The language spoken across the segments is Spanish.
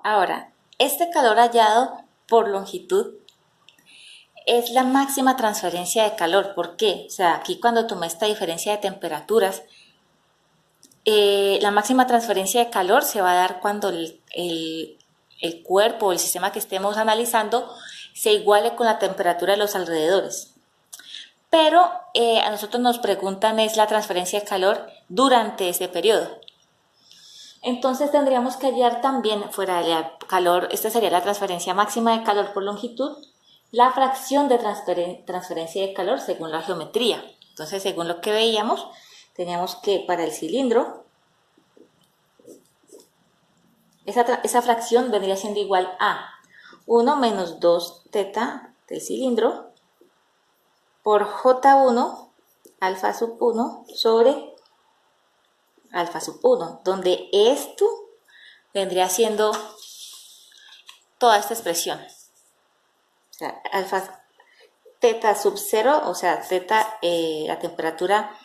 Ahora, este calor hallado por longitud es la máxima transferencia de calor. ¿Por qué? O sea, aquí cuando tomé esta diferencia de temperaturas, la máxima transferencia de calor se va a dar cuando el cuerpo o el sistema que estemos analizando se iguale con la temperatura de los alrededores. Pero a nosotros nos preguntan es la transferencia de calor durante ese periodo. Entonces tendríamos que hallar también fuera del calor, esta sería la transferencia máxima de calor por longitud, la fracción de transferencia de calor según la geometría. Entonces, según lo que veíamos, teníamos que para el cilindro, esa fracción vendría siendo igual a 1 menos 2 teta del cilindro por J1 alfa sub 1 sobre alfa sub 1, donde esto vendría siendo toda esta expresión. O sea, alfa teta sub 0, o sea, teta, la temperatura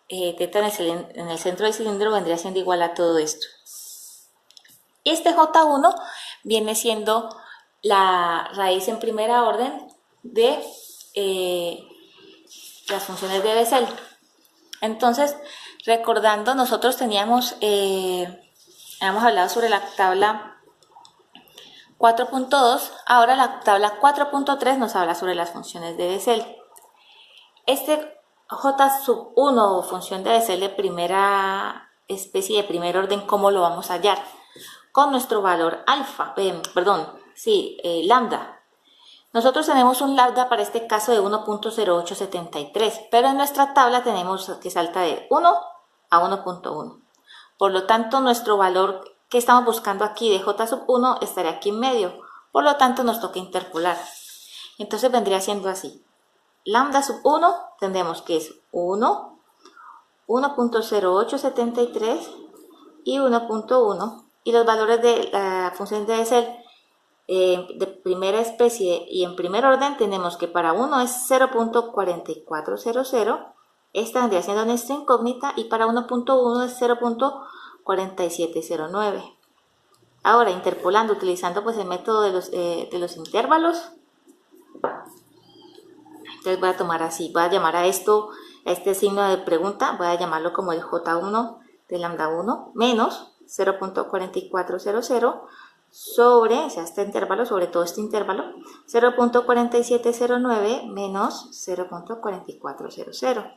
teta en el centro del cilindro vendría siendo igual a todo esto. Este J1 viene siendo la raíz en primera orden de las funciones de Bessel. Entonces, recordando, nosotros habíamos hablado sobre la tabla 4.2, ahora la tabla 4.3 nos habla sobre las funciones de Bessel. Este J sub 1 o función de Bessel de primera especie, de primer orden, ¿cómo lo vamos a hallar? Con nuestro valor alfa, lambda. Nosotros tenemos un lambda para este caso de 1.0873, pero en nuestra tabla tenemos que salta de 1 a 1.1. Por lo tanto, nuestro valor que estamos buscando aquí de J sub 1 estaría aquí en medio. Por lo tanto, nos toca interpolar. Entonces vendría siendo así. Lambda sub 1 tendremos que es 1, 1.0873 y 1.1. Y los valores de la función de Bessel de primera especie y en primer orden tenemos que para 1 es 0.4400, esta vendría siendo nuestra incógnita, y para 1.1 es 0.4709. Ahora, interpolando, utilizando pues el método de los intervalos, entonces voy a tomar así, voy a llamar a esto, a este signo de pregunta, voy a llamarlo como el J1 de lambda 1 menos 0.4400 sobre, o sea, este intervalo, sobre todo este intervalo, 0.4709 menos 0.4400,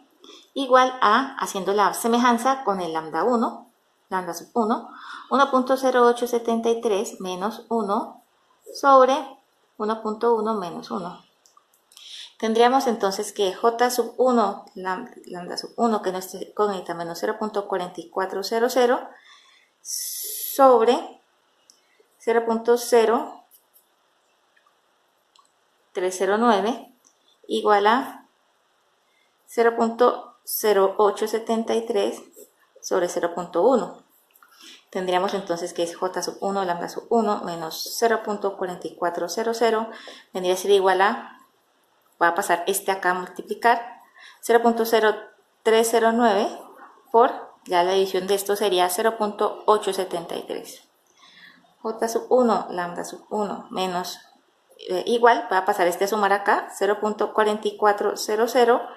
igual a, haciendo la semejanza con el lambda 1, lambda sub 1, 1.0873 menos 1 sobre 1.1 menos 1. Tendríamos entonces que J sub 1, lambda sub 1, que es nuestra incógnita, menos 0.4400 sobre 0.0309 igual a 0.0873 sobre 0.1. Tendríamos entonces que es J sub 1, lambda sub 1 menos 0.4400 vendría a ser igual a, voy a pasar este acá a multiplicar, 0.0309 por, ya la división de esto sería 0.873. J sub 1, lambda sub 1 menos, igual, voy a pasar este a sumar acá, 0.4400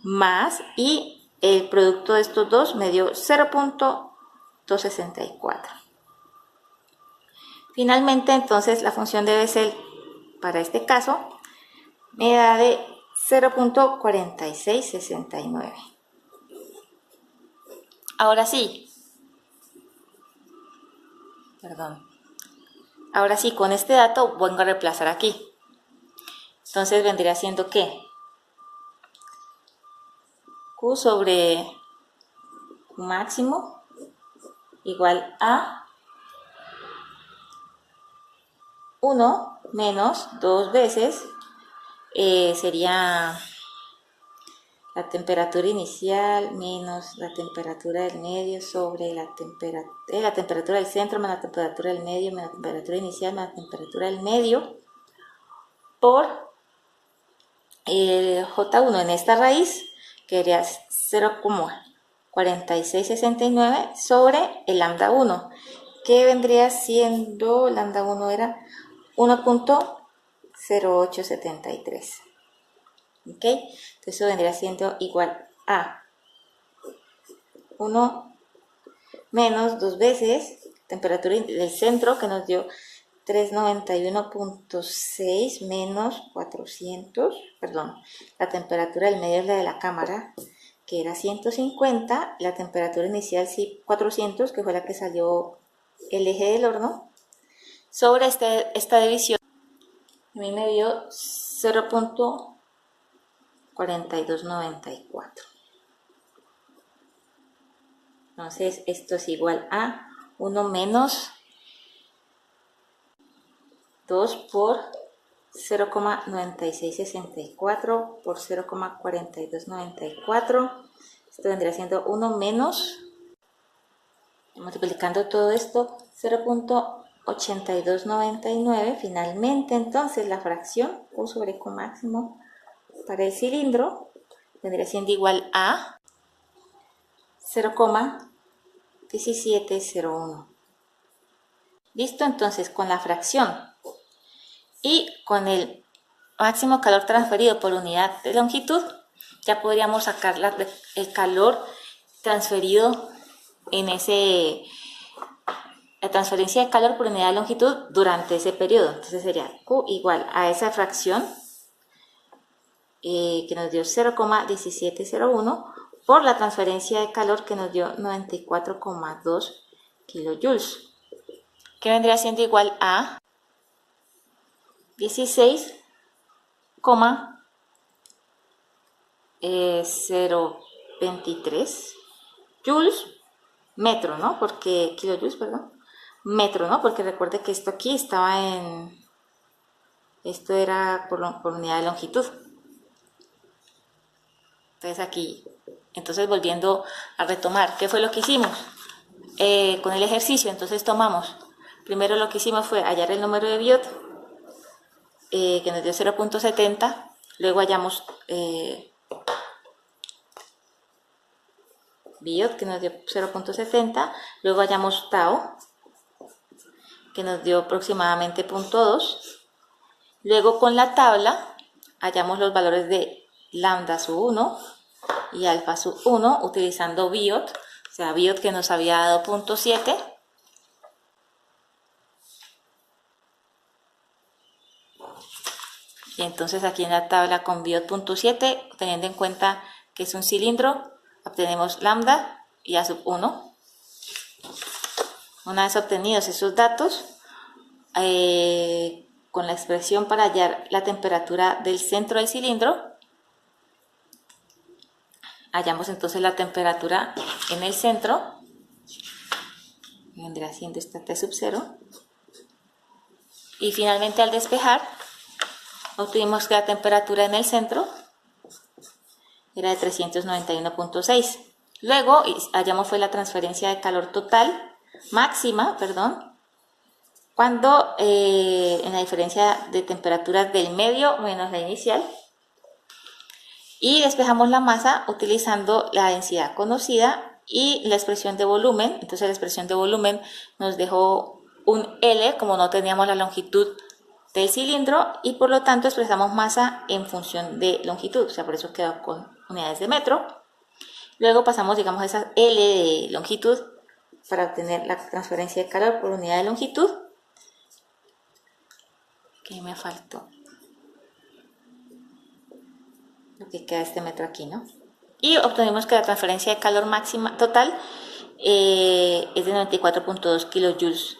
más, y el producto de estos dos me dio 0.264. Finalmente, entonces, la función de Bessel para este caso me da de 0.4669. Ahora sí, ahora sí, con este dato vengo a reemplazar aquí. Entonces vendría siendo que Q sobre Q máximo igual a 1 menos 2 veces, sería la temperatura inicial menos la temperatura del medio sobre la temperatura del centro menos la temperatura del medio menos la temperatura inicial menos la temperatura del medio por el J1 en esta raíz, que sería 0,4669 sobre el lambda 1, que vendría siendo, lambda 1 era 1.0873. ¿Ok? Entonces eso vendría siendo igual a 1 menos 2 veces temperatura del centro, que nos dio 391.6 menos 400, perdón, la temperatura del medio es la de la cámara, que era 150, la temperatura inicial sí 400, que fue la que salió el eje del horno, sobre esta división, a mí me dio 0.4294. Entonces esto es igual a 1 menos 2 por 0,9664 por 0,4294. Esto vendría siendo 1 menos, multiplicando todo esto, 0.8299. Finalmente, entonces, la fracción Q sobre Q máximo para el cilindro vendría siendo igual a 0,1701. ¿Listo? Entonces, con la fracción y con el máximo calor transferido por unidad de longitud, ya podríamos sacar el calor transferido en la transferencia de calor por unidad de longitud durante ese periodo. Entonces sería Q igual a esa fracción que nos dio 0,1701 por la transferencia de calor que nos dio 94,2 kilojoules, que vendría siendo igual a 16,023 joules metro, ¿no? Porque kilojoules, perdón, metro, ¿no? Porque recuerde que esto aquí estaba esto era por unidad de longitud. Entonces aquí, volviendo a retomar, ¿qué fue lo que hicimos con el ejercicio? Entonces tomamos, primero lo que hicimos fue hallar el número de Biot, que nos dio 0.70, luego hallamos Biot, que nos dio 0.70, luego hallamos Tau, que nos dio aproximadamente 0.2, luego con la tabla hallamos los valores de lambda sub 1 y alfa sub 1 utilizando Biot, o sea, Biot que nos había dado 0.7, y entonces aquí en la tabla con Biot 0.7, teniendo en cuenta que es un cilindro, obtenemos lambda y A sub 1. Una vez obtenidos esos datos, con la expresión para hallar la temperatura del centro del cilindro, hallamos entonces la temperatura en el centro, vendrá siendo esta T sub 0, y finalmente al despejar, obtuvimos que la temperatura en el centro era de 391.6. Luego hallamos fue la transferencia de calor total, máxima, perdón, cuando en la diferencia de temperaturas del medio menos la inicial, y despejamos la masa utilizando la densidad conocida y la expresión de volumen. Entonces la expresión de volumen nos dejó un L, como no teníamos la longitud del cilindro, y por lo tanto expresamos masa en función de longitud, o sea, por eso quedó con unidades de metro. Luego pasamos, digamos, esa L de longitud para obtener la transferencia de calor por unidad de longitud. ¿Qué me faltó? Lo que queda este metro aquí, ¿no? Y obtenemos que la transferencia de calor máxima total es de 94.2 kilojoules.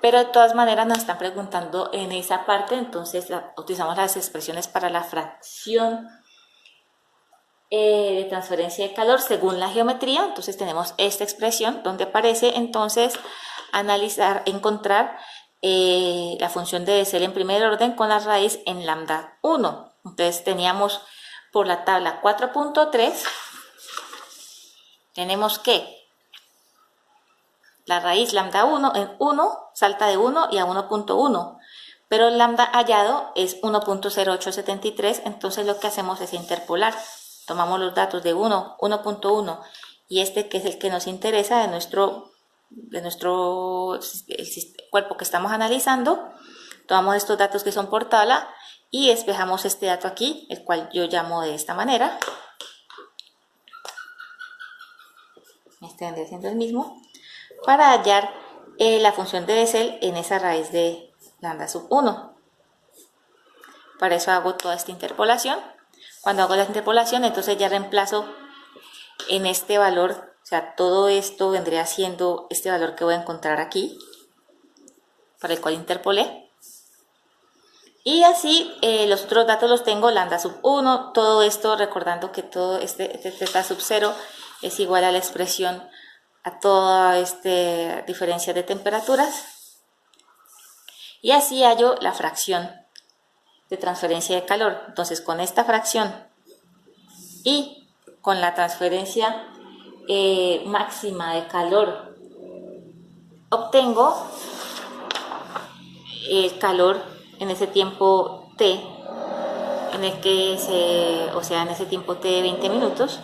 Pero de todas maneras nos están preguntando en esa parte, entonces utilizamos las expresiones para la fracción de transferencia de calor según la geometría. Entonces tenemos esta expresión donde aparece entonces encontrar la función de Bessel en primer orden con la raíz en lambda 1. Entonces teníamos por la tabla 4.3, tenemos que la raíz lambda 1 en 1 salta de 1 y a 1.1, pero el lambda hallado es 1.0873, entonces lo que hacemos es interpolar. Tomamos los datos de 1, 1.1 y este que es el que nos interesa de nuestro de nuestro cuerpo que estamos analizando, tomamos estos datos que son por tabla y despejamos este dato aquí, el cual yo llamo de esta manera. Este vendría siendo el mismo, para hallar la función de Bessel en esa raíz de lambda sub 1. Para eso hago toda esta interpolación. Cuando hago la interpolación, entonces ya reemplazo en este valor, o sea, todo esto vendría siendo este valor que voy a encontrar aquí, para el cual interpolé. Y así los otros datos los tengo, lambda sub 1, todo esto recordando que todo este teta sub 0 es igual a la expresión a toda esta diferencia de temperaturas. Y así hallo la fracción de transferencia de calor. Entonces con esta fracción y con la transferencia máxima de calor obtengo el calor en ese tiempo t, en el que en ese tiempo t de 20 minutos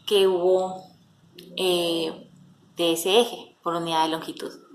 que hubo de ese eje por unidad de longitud.